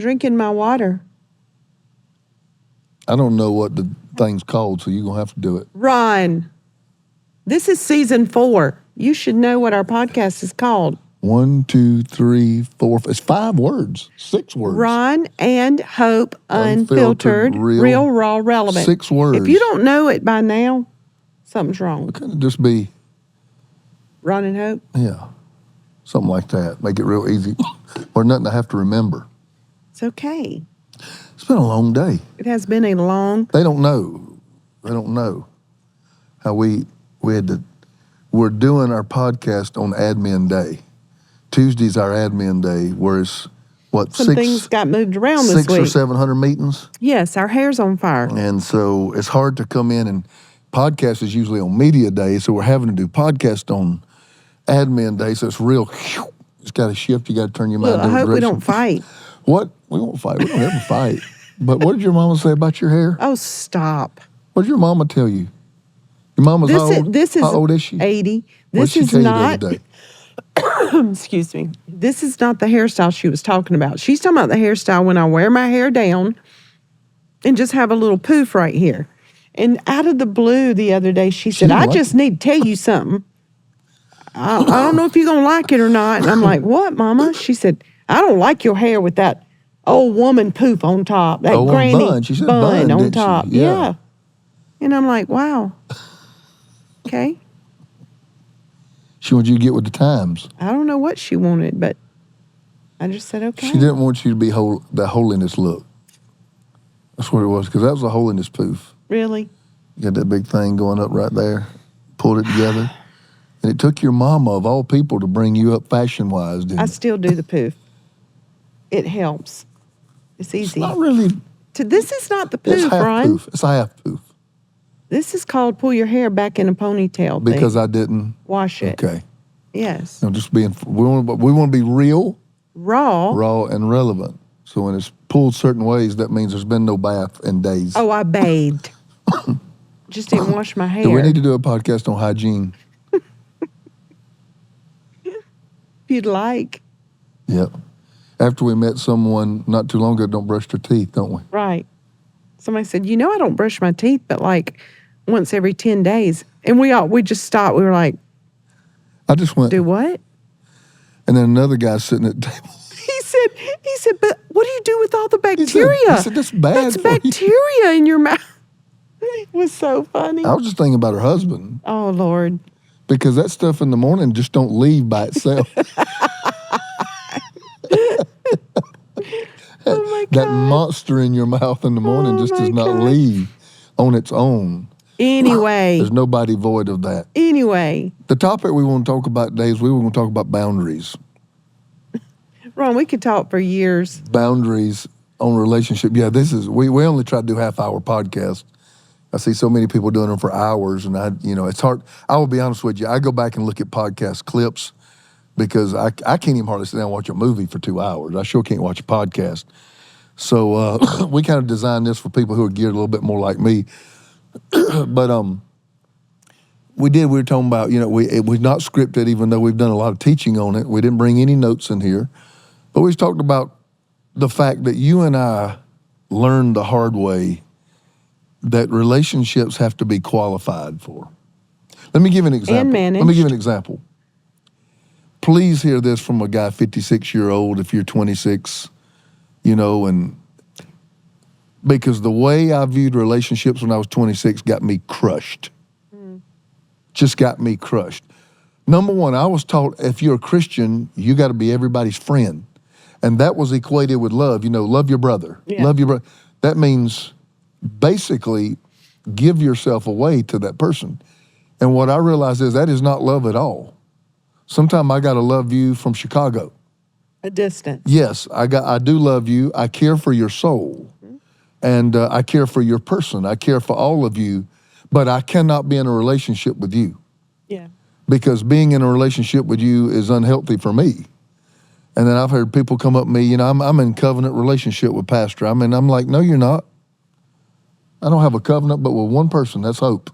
drinking my water. I don't know what the thing's called, so you're going to have to do it. Ron, this is season 4. You should know what our podcast is called. 1, 2, 3, 4. It's 5 words, 6 words. Ron and Hope Unfiltered, real, raw, relevant. 6 words. If you don't know it by now, something's wrong. It could just be. Ron and Hope? Yeah. Something like that. Make it real easy. Or nothing to have to remember. It's okay. It's been a long day. It has been a long. They don't know. They don't know how we had to. We're doing our podcast on Admin Day. Tuesday's our Admin Day, whereas Some things got moved around this week. 600 or 700 meetings. Yes, our hair's on fire. And so it's hard to come in, and podcast is usually on Media Day, so we're having to do podcast on Admin Day. So it's real. It's got to shift. You got to turn your mind. Look, I hope we don't fight. What? We won't fight. We don't ever fight. But what did your mama say about your hair? Oh, stop. What did your mama tell you? Your mama's how old? How old is she? 80. What This did she is tell not. you the other day? Excuse me. This is not the hairstyle she was talking about. She's talking about the hairstyle when I wear my hair down and just have a little poof right here. And out of the blue the other day, she said, I just need to tell you something. I don't know if you're going to like it or not. And I'm like, what, Mama? She said, I don't like your hair with that old woman poof on top, that granny bun. She said bun on didn't top. she? Yeah. And I'm like, wow. Okay. She wanted you to get with the times. I don't know what she wanted, but I just said, okay. She didn't want you to be that holiness look. That's what it was, because that was a holiness poof. Really? You got that big thing going up right there, pulled it together. And it took your mama, of all people, to bring you up fashion-wise, didn't it? I still do the poof. It helps. It's easy. It's not really. This is not the It's poof, half Ron. poof. It's a half poof. This is called pull your hair back in a ponytail thing. Because I didn't. Wash it. Okay. Yes. No, just being. We want to be real, Raw, and relevant. So when it's pulled certain ways, that means there's been no bath in days. Oh, I bathed. Just didn't wash my hair. Do we need to do a podcast on hygiene? If you'd like. Yep. After we met someone not too long ago, don't brush their teeth, don't we? Right. Somebody said, I don't brush my teeth, but like once every 10 days. And we just stopped. We were like, I just went. do what? And then another guy sitting at the table. He said, but what do you do with all the bacteria? He said, that's bad That's for bacteria in your mouth. It was so funny. I was just thinking about her husband. Oh, Lord. Because that stuff in the morning just don't leave by itself. Oh, my God. That monster in your mouth in the morning just does not leave on its own. Anyway. There's nobody void of that. Anyway. The topic we want to talk about today is we were going to talk about boundaries. Ron, we could talk for years. Boundaries on relationship. Yeah, we only try to do half-hour podcasts. I see so many people doing them for hours, and it's hard. I will be honest with you. I go back and look at podcast clips because I can't even hardly sit down and watch a movie for 2 hours. I sure can't watch a podcast. So we kind of designed this for people who are geared a little bit more like me. But we were talking about, it was not scripted, even though we've done a lot of teaching on it. We didn't bring any notes in here. But we talked about the fact that you and I learned the hard way that relationships have to be qualified for. Let me give an example. And managed. Let me give an example. Please hear this from a guy 56-year-old if you're 26, and because the way I viewed relationships when I was 26 got me crushed. Just got me crushed. Number one, I was taught if you're a Christian, you got to be everybody's friend. And that was equated with love. Love your brother. Yeah. Love your brother. That means basically give yourself away to that person. And what I realized is that is not love at all. Sometimes I got to love you from Chicago. A distance. Yes, I do love you. I care for your soul. And I care for your person. I care for all of you. But I cannot be in a relationship with you. Yeah. Because being in a relationship with you is unhealthy for me. And then I've heard people come up to me, I'm in covenant relationship with Pastor. I'm like, no, you're not. I don't have a covenant, but with one person, that's Hope.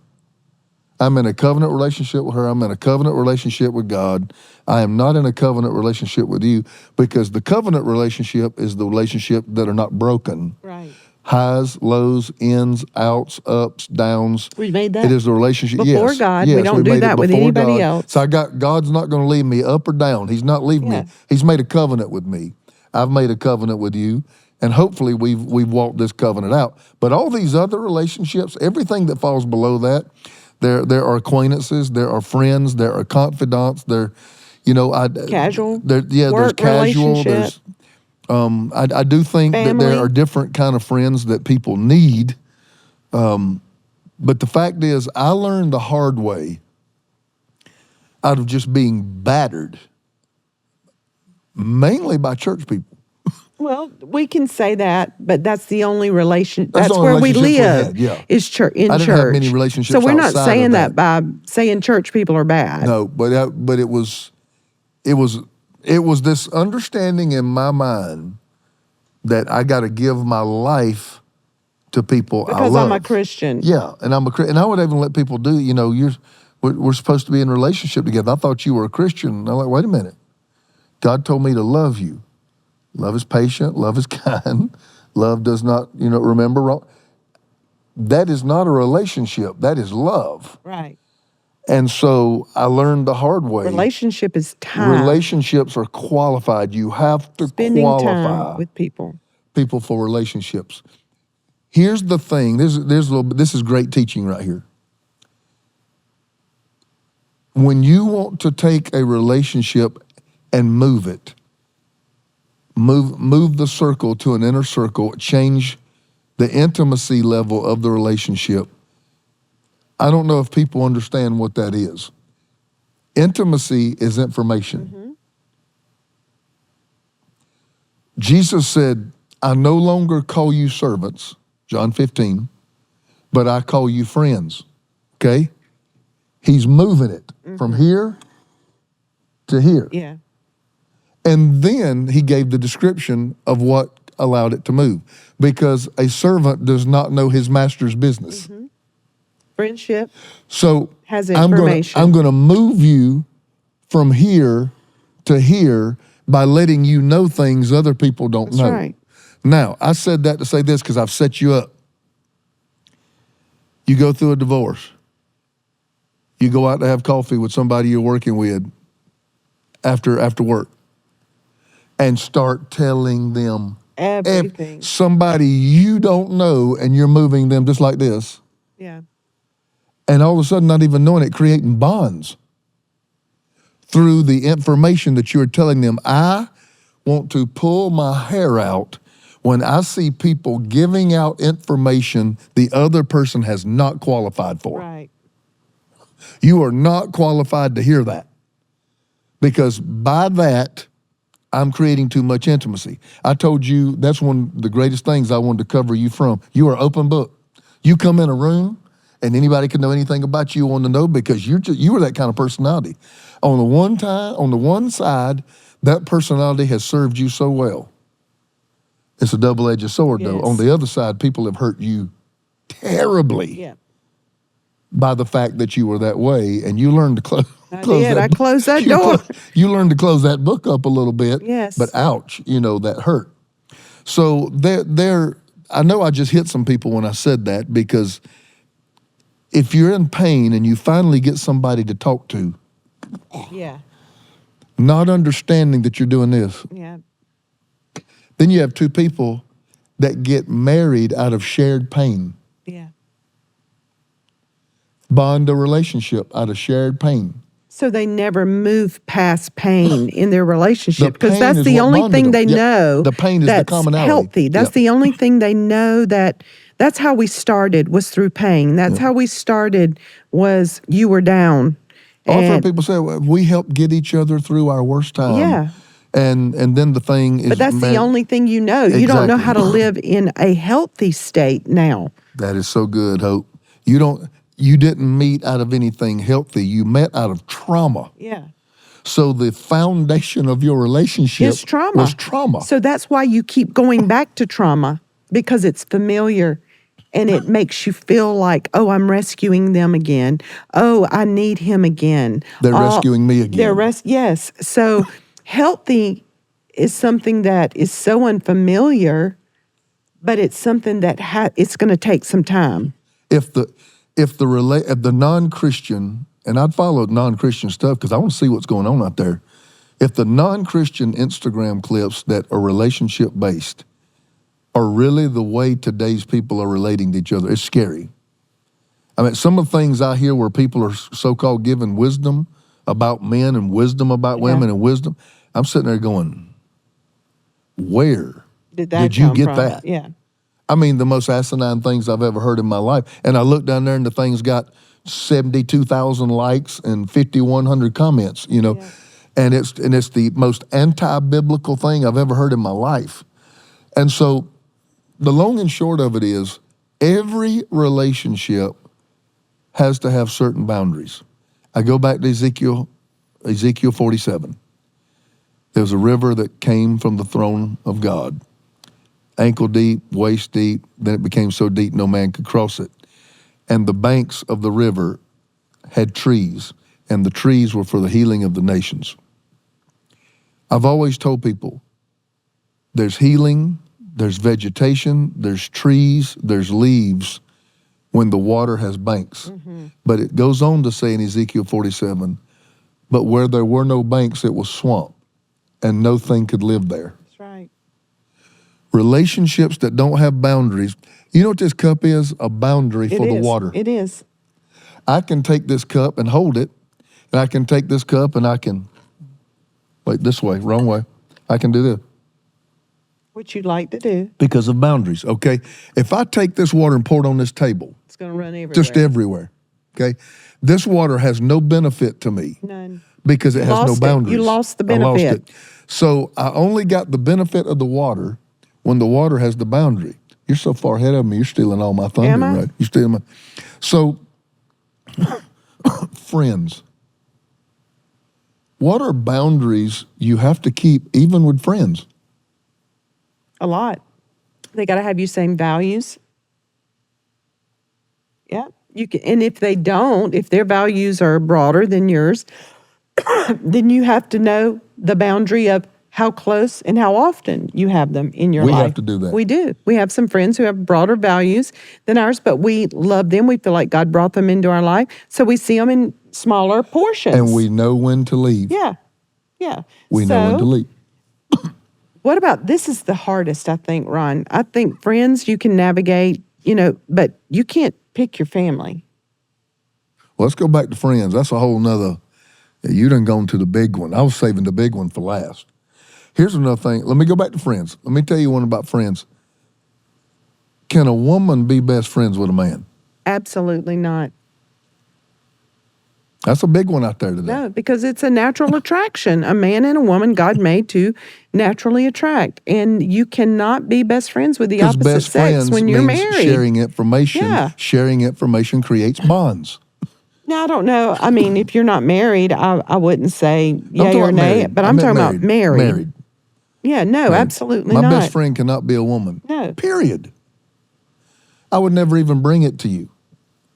I'm in a covenant relationship with her. I'm in a covenant relationship with God. I am not in a covenant relationship with you, because the covenant relationship is the relationship that are not broken. Right. Highs, lows, ins, outs, ups, downs. We made that It is the relationship. before Yes, God. yes, We don't do made it that with before anybody God. else. So God's not going to leave me up or down. He's not leaving Yeah. me. He's made a covenant with me. I've made a covenant with you, and hopefully we've walked this covenant out. But all these other relationships, everything that falls below that, there are acquaintances, there are friends, there are confidants, Casual there's work casual, relationship. I do think that there Family. are different kind of friends that people need. But the fact is, I learned the hard way out of just being battered, mainly by church people. Well, we can say that, but that's the only relation. That's the That's only where we relationships we live. had, yeah. Is church in I church. didn't have many relationships So we're not outside saying of that that. by saying church people are bad. No, but it was this understanding in my mind that I got to give my life to people I Because love. I'm a Christian. Yeah, and and I would even let people do. We're supposed to be in a relationship together. I thought you were a Christian. And I'm like, wait a minute. God told me to love you. Love is patient. Love is kind. Love does not, remember wrong. That is not a relationship. That is love. Right. And so I learned the hard way. Relationship is time. Relationships are qualified. You have to Spending qualify time with people. people for relationships. Here's the thing. This is great teaching right here. When you want to take a relationship and move it, move the circle to an inner circle, change the intimacy level of the relationship. I don't know if people understand what that is. Intimacy is information. Mm-hmm. Jesus said, I no longer call you servants, John 15, but I call you friends, okay? He's moving it from here to here. Yeah. And then he gave the description of what allowed it to move, because a servant does not know his master's business. Mm-hmm. Friendship So has information. I'm going to move you from here to here by letting you know things other people don't know. That's right. Now, I said that to say this because I've set you up. You go through a divorce. You go out to have coffee with somebody you're working with after work and start telling them Everything. somebody you don't know, and you're moving them just like this. Yeah. And all of a sudden, not even knowing it, creating bonds through the information that you're telling them. I want to pull my hair out when I see people giving out information the other person has not qualified for. Right. You are not qualified to hear that, because by that, I'm creating too much intimacy. I told you that's one of the greatest things I wanted to cover you from. You are open book. You come in a room and anybody can know anything about you on the know, because you were that kind of personality. On the one side, that personality has served you so well. It's a double-edged sword, though. Yes. On the other side, people have hurt you terribly. Yeah. By the fact that you were that way, and you learned to close. I closed that door. You learned to close that book up a little bit. Yes. But ouch, that hurt. So I know I just hit some people when I said that, because if you're in pain and you finally get somebody to talk to, Yeah. not understanding that you're doing this, Yeah. then you have two people that get married out of shared pain. Yeah. Bond a relationship out of shared pain. So they never move past pain in their relationship, The because pain that's is the what only bonded thing them. they Yep. know. The pain is the that's commonality. healthy. That's Yep. the only thing they know, that's how we started, was through pain. That's how we started, was you were down. I've heard And- people say, well, we help get each other through our worst time. Yeah. And then the thing is, But that's the only thing you know. You don't know Exactly. how to live in a healthy state now. That is so good, Hope. You didn't meet out of anything healthy. You met out of trauma. Yeah. So the foundation of your relationship It's trauma. was trauma. So that's why you keep going back to trauma, because it's familiar and it makes you feel like, oh, I'm rescuing them again. Oh, I need him again. They're rescuing me again. Yes. So healthy is something that is so unfamiliar, but it's something that it's going to take some time. If the non-Christian, and I'd follow non-Christian stuff because I want to see what's going on out there. If the non-Christian Instagram clips that are relationship-based are really the way today's people are relating to each other, it's scary. I mean, some of the things I hear where people are so-called giving wisdom about men and wisdom about women and wisdom, I'm sitting there going, where did you get that? Yeah. I mean, the most asinine things I've ever heard in my life. And I look down there and the thing's got 72,000 likes and 5,100 comments, you know. Yeah. And it's the most anti-biblical thing I've ever heard in my life. And so the long and short of it is every relationship has to have certain boundaries. I go back to Ezekiel 47. There's a river that came from the throne of God. Ankle deep, waist deep, then it became so deep no man could cross it. And the banks of the river had trees, and the trees were for the healing of the nations. I've always told people, there's healing, there's vegetation, there's trees, there's leaves when the water has banks. Mm-hmm. But it goes on to say in Ezekiel 47, but where there were no banks, it was swamp, and no thing could live there. That's right. Relationships that don't have boundaries. You know what this cup is? A boundary for the water. It is. I can take this cup and hold it, and I can take this cup and I can, wait, this way, wrong way. I can do this. What you'd like to do. Because of boundaries, okay? If I take this water and pour it on this table. It's going to run everywhere. Just everywhere, okay? This water has no benefit to me. None. Because it has no boundaries. You lost the benefit. I lost it. So I only got the benefit of the water when the water has the boundary. You're so far ahead of me, you're stealing all my thunder, Am I? right? You're stealing my... So, friends. What are boundaries you have to keep even with friends? A lot. They got to have you same values. Yeah. You can, and if they don't, if their values are broader than yours, then you have to know the boundary of how close and how often you have them in your life. We have to do that. We do. We have some friends who have broader values than ours, but we love them. We feel like God brought them into our life. So we see them in smaller portions. And we know when to leave. Yeah. Yeah. We know when to leave. What about, this is the hardest, I think, Ron. I think friends you can navigate, but you can't pick your family. Well, let's go back to friends. That's a whole nother, you done gone to the big one. I was saving the big one for last. Here's another thing. Let me go back to friends. Let me tell you one about friends. Can a woman be best friends with a man? Absolutely not. That's a big one out there today. No, because it's a natural attraction. A man and a woman God made to naturally attract. And you cannot be best friends with the opposite sex when you're married. Sharing information. Yeah. Sharing information creates bonds. Now, I don't know. I mean, if you're not married, I wouldn't say yay or nay. Married. But I'm talking about married. Married. Yeah, no, absolutely not. My best friend cannot be a woman. No. Period. I would never even bring it to you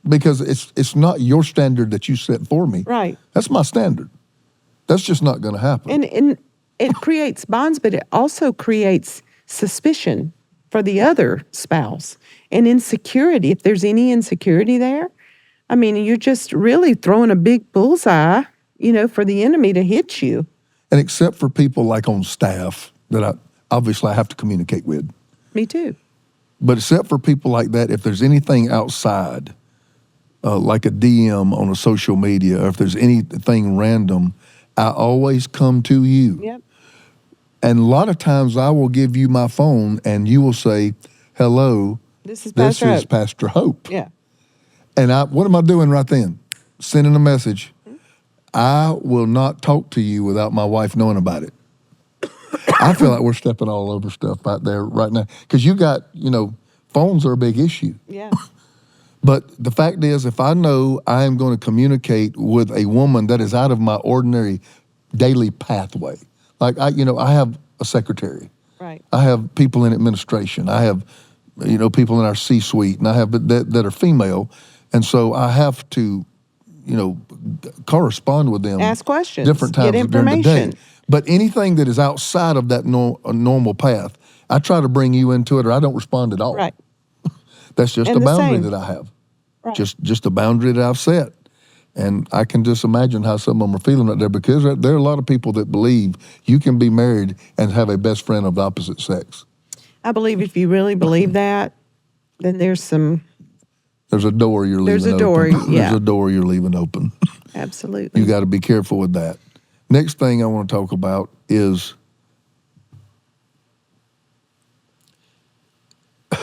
because it's not your standard that you set for me. Right. That's my standard. That's just not going to happen. And it creates bonds, but it also creates suspicion for the other spouse and insecurity. If there's any insecurity there, I mean, you're just really throwing a big bullseye, for the enemy to hit you. And except for people like on staff that I have to communicate with. Me too. But except for people like that, if there's anything outside, like a DM on a social media, or if there's anything random, I always come to you. Yep. And a lot of times I will give you my phone and you will say, hello, this is Pastor Hope. Yeah. And what am I doing right then? Sending a message. I will not talk to you without my wife knowing about it. I feel like we're stepping all over stuff out there right now. Because you got, phones are a big issue. Yeah. But the fact is, if I know I am going to communicate with a woman that is out of my ordinary daily pathway, like I have a secretary. Right. I have people in administration. I have people in our C-suite, and I have that are female, and so I have to, correspond with them. Ask questions. Different times Get during the information. day. But anything that is outside of that normal path, I try to bring you into it, or I don't respond at all. Right. That's just And a the boundary same. that I have. Right. Just a boundary that I've set. And I can just imagine how some of them are feeling out there, because there are a lot of people that believe you can be married and have a best friend of the opposite sex. I believe if you really believe that, then there's a door you're leaving open. There's a door, yeah. There's a door you're leaving open. Absolutely. You got to be careful with that. Next thing I want to talk about is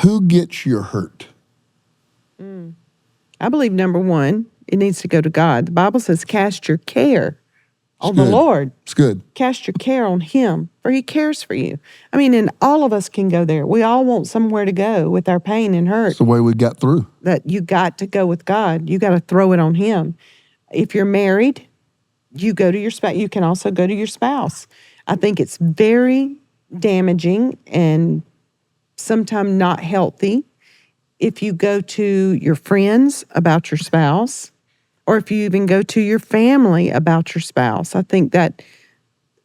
who gets your hurt? I believe, number one, it needs to go to God. The Bible says, cast your care on the Lord. It's good. Cast your care on Him, for He cares for you. I mean, and all of us can go there. We all want somewhere to go with our pain and hurt. It's the way we got through. That you got to go with God. You got to throw it on Him. If you're married, you go to your spouse. You can also go to your spouse. I think it's very damaging and sometimes not healthy if you go to your friends about your spouse, or if you even go to your family about your spouse. I think that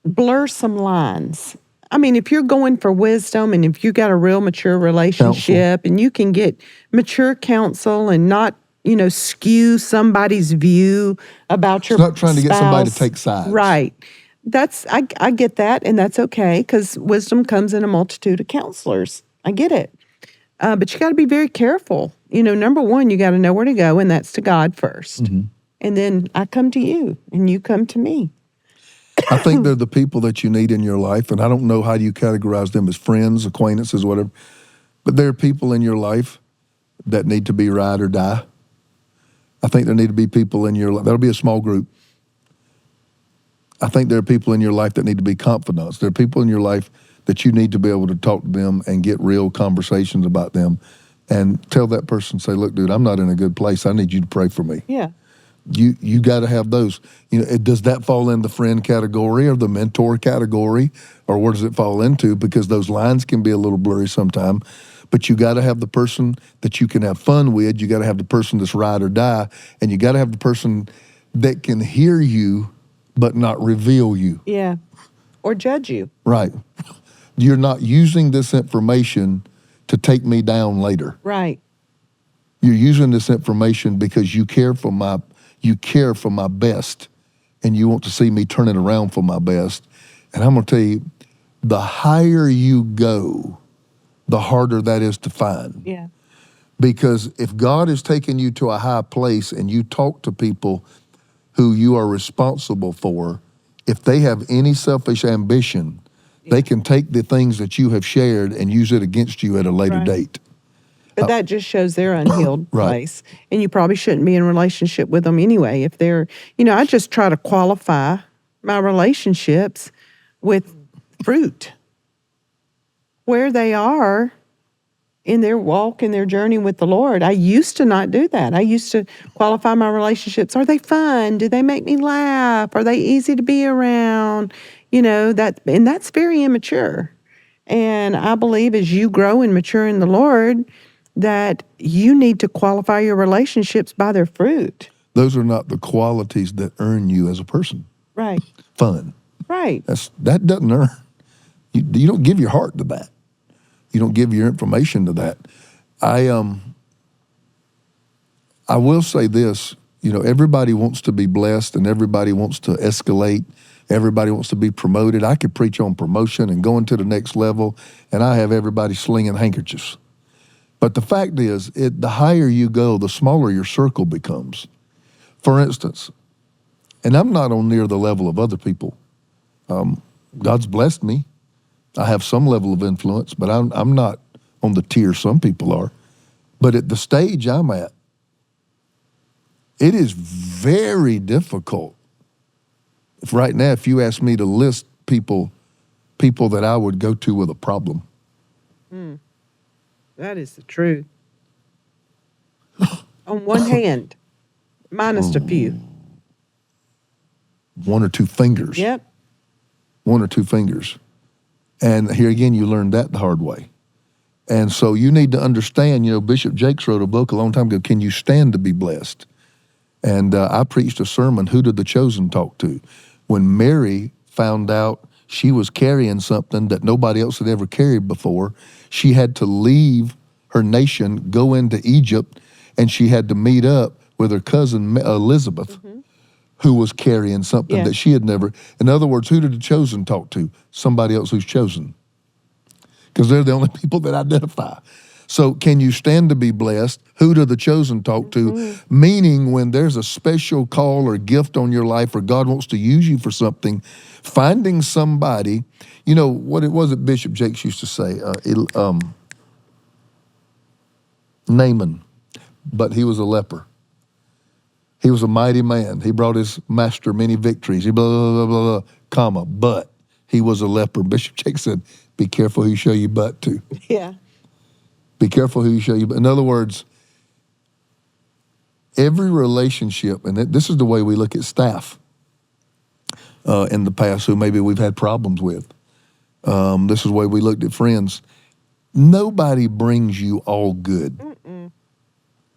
blurs some lines. I mean, if you're going for wisdom and if you got a real mature relationship and you can get mature counsel and not, skew somebody's view about your spouse. It's not trying to get somebody to take sides. Right. I get that, and that's okay, because wisdom comes in a multitude of counselors. I get it. But you got to be very careful. Number one, you got to know where to go, and that's to God first. Mm-hmm. And then I come to you, and you come to me. I think they're the people that you need in your life, and I don't know how you categorize them as friends, acquaintances, whatever. But there are people in your life that need to be ride or die. I think there need to be people in your life. That'll be a small group. I think there are people in your life that need to be confidants. There are people in your life that you need to be able to talk to them and get real conversations about them and tell that person, say, look, dude, I'm not in a good place. I need you to pray for me. Yeah. You got to have those. Does that fall in the friend category or the mentor category, or where does it fall into? Because those lines can be a little blurry sometimes. But you got to have the person that you can have fun with. You got to have the person that's ride or die, and you got to have the person that can hear you but not reveal you. Yeah. Or judge you. Right. You're not using this information to take me down later. Right. You're using this information because you care for my best, and you want to see me turn it around for my best. And I'm going to tell you, the higher you go, the harder that is to find. Yeah. Because if God is taking you to a high place and you talk to people who you are responsible for, if they have any selfish ambition, they can take the things that you have shared and use it against you at a later date. But that just shows their unhealed place. And you probably shouldn't be in a relationship with them anyway. If they're, I just try to qualify my relationships with fruit. Where they are in their walk, in their journey with the Lord. I used to not do that. I used to qualify my relationships. Are they fun? Do they make me laugh? Are they easy to be around? And that's very immature. And I believe as you grow and mature in the Lord, that you need to qualify your relationships by their fruit. Those are not the qualities that earn you as a person. Right. Fun. Right. That doesn't earn. You don't give your heart to that. You don't give your information to that. I will say this, everybody wants to be blessed and everybody wants to escalate. Everybody wants to be promoted. I could preach on promotion and going to the next level, and I have everybody slinging handkerchiefs. But the fact is, the higher you go, the smaller your circle becomes. For instance, and I'm not on near the level of other people. God's blessed me. I have some level of influence, but I'm not on the tier some people are. But at the stage I'm at, it is very difficult. Right now, if you ask me to list people that I would go to with a problem. That is the truth. On one hand, minus a few. One or two fingers. Yep. One or two fingers. And here again, you learned that the hard way. And so you need to understand, Bishop Jakes wrote a book a long time ago, Can You Stand to Be Blessed? And I preached a sermon, Who Did the Chosen Talk To? When Mary found out she was carrying something that nobody else had ever carried before, she had to leave her nation, go into Egypt, and she had to meet up with her cousin Elizabeth, who was carrying something that she had never. In other words, who did the chosen talk to? Somebody else who's chosen. Because they're the only people that identify. So can you stand to be blessed? Who do the chosen talk to? Meaning when there's a special call or gift on your life or God wants to use you for something, finding somebody, what it was that Bishop Jakes used to say, Naaman, but he was a leper. He was a mighty man. He brought his master many victories. He blah, blah, blah, blah, blah, comma, but he was a leper. Bishop Jakes said, be careful who you show your butt to. Yeah. Be careful who you show your butt. In other words, every relationship, and this is the way we look at staff in the past who maybe we've had problems with. This is the way we looked at friends. Nobody brings you all good.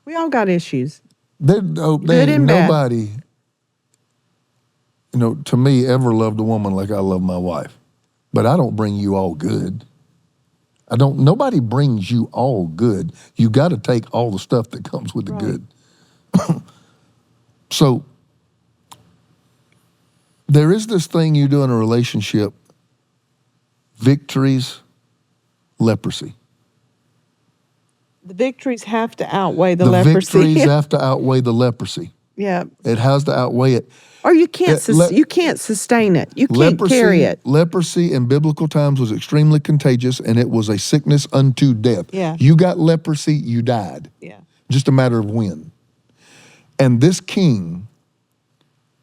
We all got issues. Good and nobody, bad. To me, ever loved a woman like I love my wife. But I don't bring you all good. Nobody brings you all good. You got to take all the stuff that comes with the good. So there is this thing you do in a relationship, victories, leprosy. The victories have to outweigh the leprosy. The victories have to outweigh the leprosy. Yeah. It has to outweigh it. Or you can't you can't sustain it. You can't carry it. Leprosy in biblical times was extremely contagious, and it was a sickness unto death. Yeah. You got leprosy, you died. Yeah. Just a matter of when. And this king,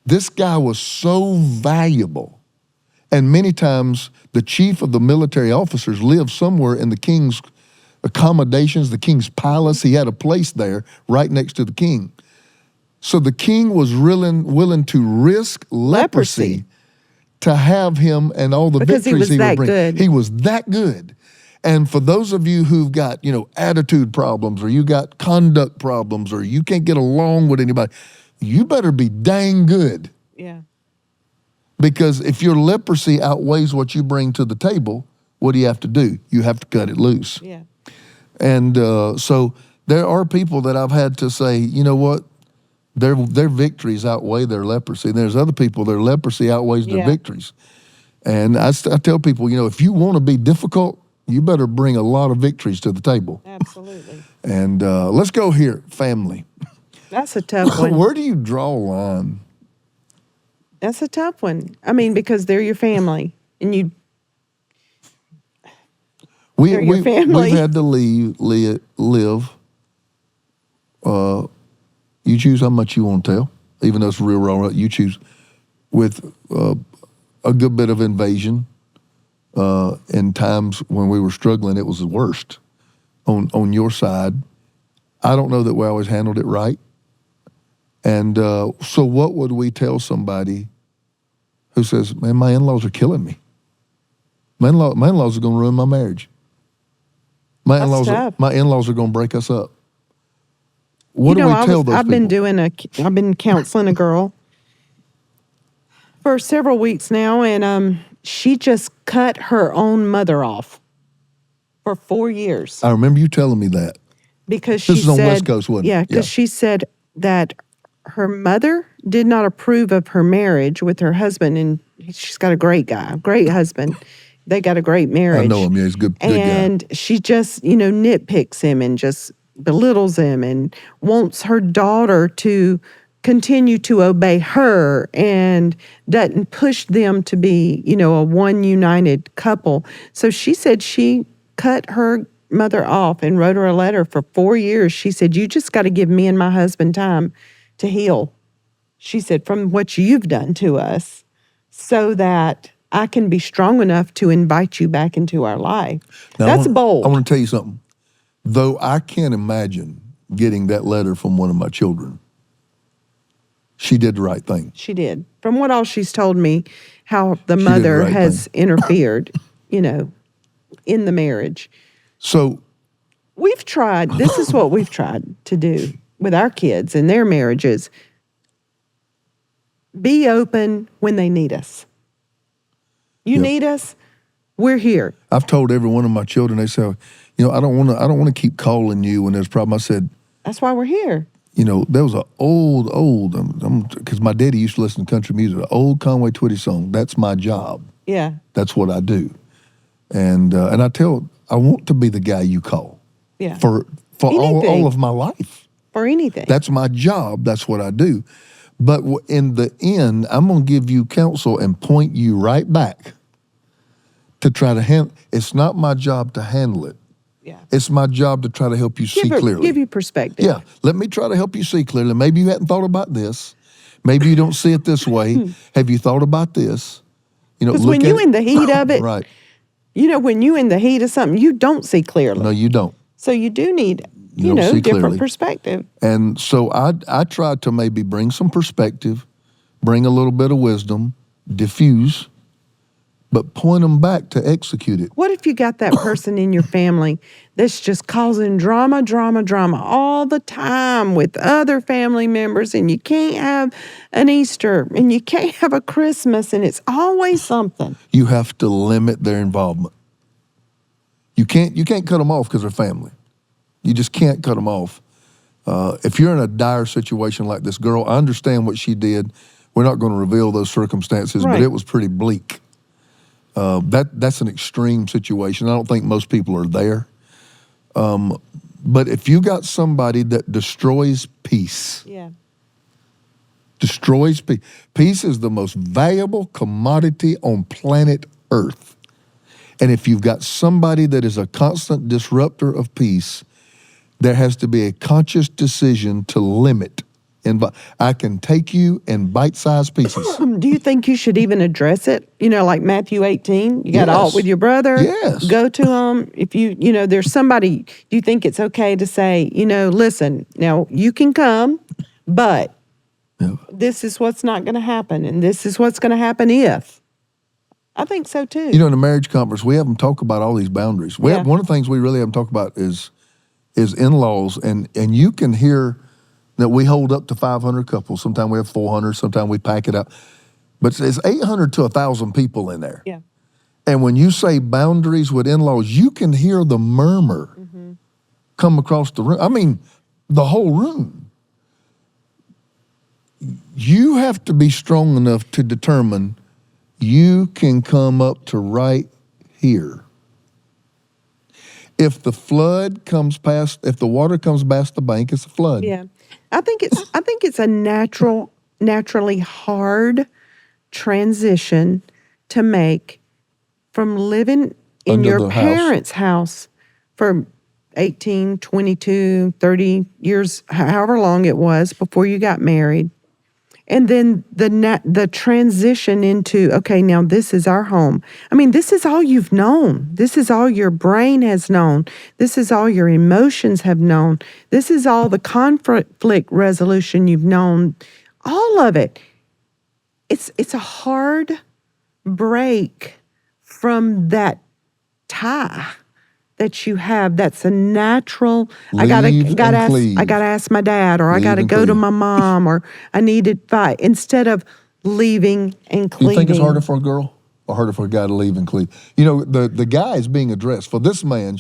this guy was so valuable. And many times the chief of the military officers lived somewhere in the king's accommodations, the king's palace. He had a place there right next to the king. So the king was willing to risk leprosy to have him and all the victories he would bring. Good. He was that good. And for those of you who've got, attitude problems, or you got conduct problems, or you can't get along with anybody, you better be dang good. Yeah. Because if your leprosy outweighs what you bring to the table, what do you have to do? You have to cut it loose. Yeah. And so there are people that I've had to say, you know what? Their victories outweigh their leprosy. And there's other people, their leprosy outweighs their victories. And I tell people, if you want to be difficult, you better bring a lot of victories to the table. Absolutely. And let's go here, family. That's a tough one. Where do you draw a line? That's a tough one. I mean, because they're your family, and they're your family. We've had to live. You choose how much you want to tell, even though it's real raw. You choose with a good bit of invasion. In times when we were struggling, it was the worst on your side. I don't know that we always handled it right. And so what would we tell somebody who says, man, my in-laws are killing me. My in-laws are going to ruin my marriage. My in-laws are going to break us up. What do we tell those people? I've been counseling a girl for several weeks now, and she just cut her own mother off for 4 years. I remember you telling me that. Because this is on West Coast, wasn't it? Yeah, because she said that her mother did not approve of her marriage with her husband, and she's got a great husband. They got a great marriage. I know him, yeah, he's a good guy. And she just, nitpicks him and just belittles him and wants her daughter to continue to obey her and doesn't push them to be, a one united couple. So she said she cut her mother off and wrote her a letter for 4 years. She said, you just got to give me and my husband time to heal. She said, from what you've done to us, so that I can be strong enough to invite you back into our life. Now, That's bold. I want to tell you something. Though I can't imagine getting that letter from one of my children, she did the right thing. She did. From what all she's told me, how the mother has interfered, in the marriage. So we've tried, this is what we've tried to do with our kids and their marriages. Be open when they need us. You need us, we're here. I've told every one of my children, they say, I don't want to keep calling you when there's a problem. I said, that's why we're here. There was an old, because my daddy used to listen to country music, an old Conway Twitty song. That's my job. Yeah. That's what I do. And I want to be the guy you call. Yeah. For all of my life. For anything. That's my job. That's what I do. But in the end, I'm going to give you counsel and point you right back to try to handle. It's not my job to handle it. Yeah. It's my job to try to help you see clearly. Give you perspective. Yeah. Let me try to help you see clearly. Maybe you hadn't thought about this. Maybe you don't see it this way. Have you thought about this? Because when you're in the heat of it, right. When you're in the heat of something, you don't see clearly. No, you don't. So you do need, different perspective. And so I tried to maybe bring some perspective, bring a little bit of wisdom, diffuse, but point them back to execute it. What if you got that person in your family that's just causing drama all the time with other family members, and you can't have an Easter and you can't have a Christmas, and it's always something? You have to limit their involvement. You can't cut them off because they're family. You just can't cut them off. If you're in a dire situation like this girl, I understand what she did. We're not going to reveal those circumstances, right. But it was pretty bleak. That's an extreme situation. I don't think most people are there. But if you got somebody that destroys peace, destroys peace. Peace is the most valuable commodity on planet Earth. And if you've got somebody that is a constant disruptor of peace, there has to be a conscious decision to limit. And I can take you in bite-sized pieces. Do you think you should even address it? Like Matthew 18, you got to alt with your brother. Yes. Go to him. If there's somebody, do you think it's okay to say, listen, now you can come, but this is what's not going to happen, and this is what's going to happen if. I think so too. In the marriage conference, we have them talk about all these boundaries. One of the things we really haven't talked about is in-laws, and you can hear that we hold up to 500 couples. Sometimes we have 400, sometimes we pack it up. But it's 800 to 1,000 people in there. Yeah. And when you say boundaries with in-laws, you can hear the murmur come across the room. I mean, the whole room. You have to be strong enough to determine you can come up to right here. If the water comes past the bank, it's a flood. Yeah. I think it's a naturally hard transition to make from living in Under your the parents' house for 18, 22, 30 years, however long it was before you got married. And then the transition into, okay, now this is our home. I mean, this is all you've known. This is all your brain has known. This is all your emotions have known. This is all the conflict resolution you've known. All of it. It's a hard break from that tie that you have. That's a natural. I gotta ask my dad, or I gotta go to my mom, or I need advice, instead of leaving and cleaving. You think it's harder for a girl or harder for a guy to leave and cleave? The guy is being addressed. For this reason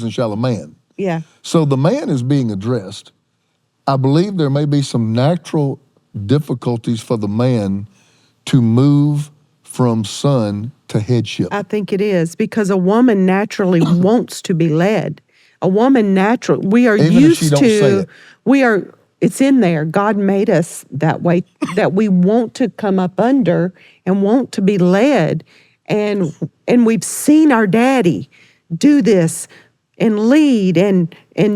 shall a man. Yeah. So the man is being addressed. I believe there may be some natural difficulties for the man to move from son to headship. I think it is, because a woman naturally wants to be led. A woman we are Even used if she don't say it. It's in there. God made us that way, that we want to come up under and want to be led. And we've seen our daddy do this and lead and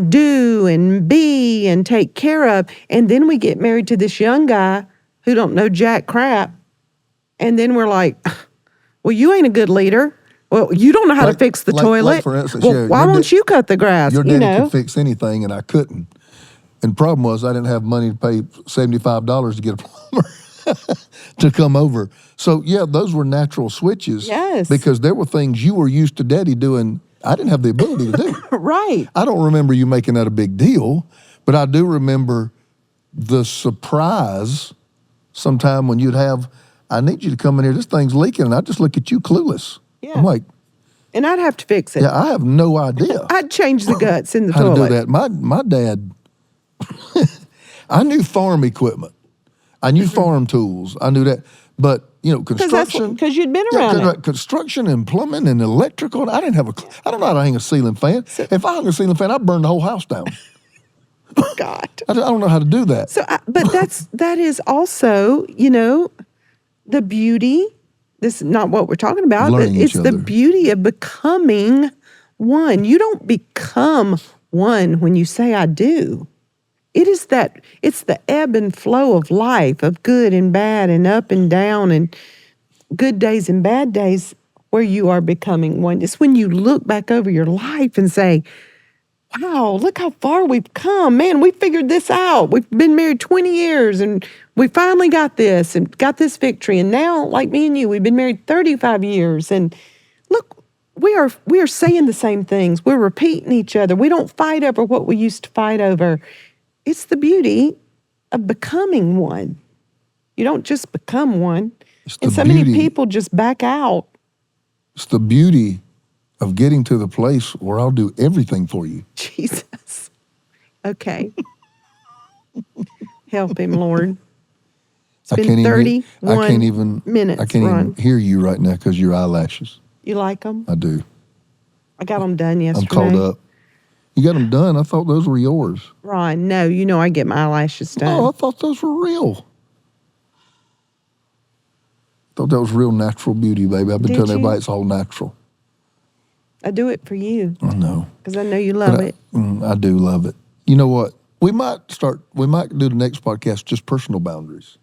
do and be and take care of. And then we get married to this young guy who don't know jack crap. And then we're like, well, you ain't a good leader. Well, you don't know how to fix the toilet. Like for instance, why won't you cut the grass? Your daddy could fix anything, and I couldn't. And the problem was I didn't have money to pay $75 to get a plumber to come over. So, those were natural switches. Yes. Because there were things you were used to daddy doing I didn't have the ability to do. Right. I don't remember you making that a big deal, but I do remember the surprise sometime when you'd have, I need you to come in here, this thing's leaking, and I just look at you clueless. Yeah. I'm like, and I'd have to fix it. yeah, I have no idea I'd change the guts in the how toilet. to do that. My dad, I knew farm equipment. I knew farm tools. I knew that. But, construction. Because you'd been around it. Construction and plumbing and electrical. I didn't have I don't know how to hang a ceiling fan. If I hung a ceiling fan, I'd burn the whole house down. God. I don't know how to do that. So, but that is also, the beauty. This is not what we're talking about, Learning but it's each the other. beauty of becoming one. You don't become one when you say I do. It's the ebb and flow of life, of good and bad and up and down and good days and bad days where you are becoming one. It's when you look back over your life and say, wow, look how far we've come. Man, we figured this out. We've been married 20 years and we finally got this and got this victory. And now, like me and you, we've been married 35 years. And look, we are saying the same things. We're repeating each other. We don't fight over what we used to fight over. It's the beauty of becoming one. You don't just become one. And so many people just back out. It's the beauty of getting to the place where I'll do everything for you. Jesus. Okay. Help him, Lord. It's been 31 minutes, I can't even hear you right now because your eyelashes. You like them? I do. I got them done yesterday. I'm caught up. You got them done? I thought those were yours. Ron, no, I get my eyelashes done. Oh, I thought those were real. Thought that was real natural beauty, baby. I've been telling everybody it's all natural. I do it for you. I know. Because I know you love it. I do love it. You know what? We might do the next podcast just personal boundaries.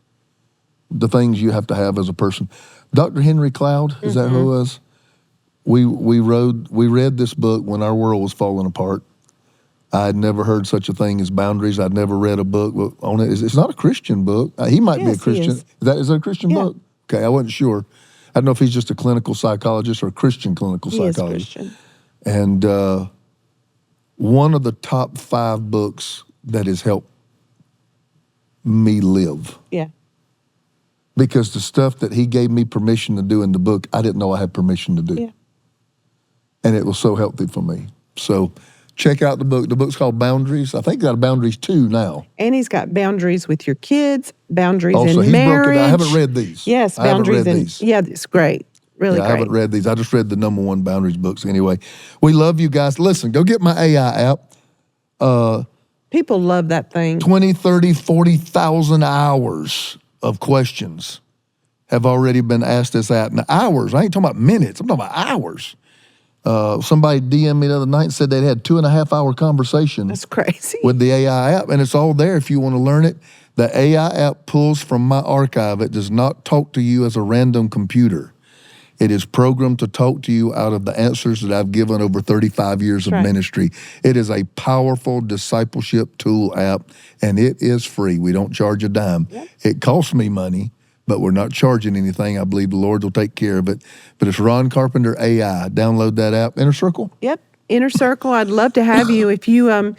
The things you have to have as a person. Dr. Henry Cloud, is that who it was? We read this book when our world was falling apart. I had never heard such a thing as boundaries. I'd never read a book on it. It's not a Christian book. He might be a Christian. Is that a Christian book? Okay, I wasn't sure. I don't know if he's just a clinical psychologist or a Christian clinical psychologist. He is Christian. And one of the top 5 books that has helped me live. Yeah. Because the stuff that he gave me permission to do in the book, I didn't know I had permission to do. Yeah. And it was so healthy for me. So check out the book. The book's called Boundaries. I think got Boundaries 2 now. And he's got boundaries with your kids, boundaries Also, in he's marriage. broken down. I haven't read these. Yes, I haven't boundaries read in these. Yeah, it's great. Really great. I haven't read these. I just read the #1 Boundaries books anyway. We love you guys. Listen, go get my AI app. People love that thing. 20, 30, 40,000 hours of questions have already been asked this app. Now, hours, I ain't talking about minutes. I'm talking about hours. Somebody DM'd me the other night and said they'd had 2.5-hour conversation. That's crazy. With the AI app, and it's all there if you want to learn it. The AI app pulls from my archive. It does not talk to you as a random computer. It is programmed to talk to you out of the answers that I've given over 35 years of ministry. It is a powerful discipleship tool app, and it is free. We don't charge a dime. Yep. It costs me money, but we're not charging anything. I believe the Lord will take care of it. But it's Ron Carpenter AI. Download that app. Inner Circle? Yep. Inner Circle. I'd love to have you. If you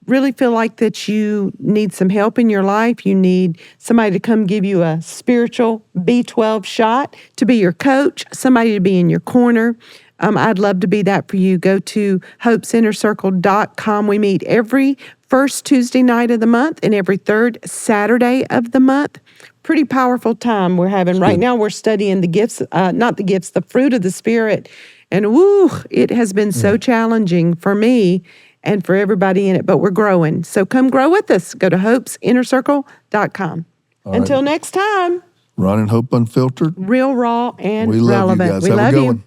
really feel like that you need some help in your life, you need somebody to come give you a spiritual B12 shot, to be your coach, somebody to be in your corner, I'd love to be that for you. Go to hopesinnercircle.com. We meet every first Tuesday night of the month and every third Saturday of the month. Pretty powerful time we're having. Right now we're studying the gifts, the fruit of the Spirit. And woo, it has been so challenging for me and for everybody in it, but we're growing. So come grow with us. Go to hopesinnercircle.com. Until next time. Ron and Hope Unfiltered. Real, raw, and we love relevant. You guys. We Have love a good you. one.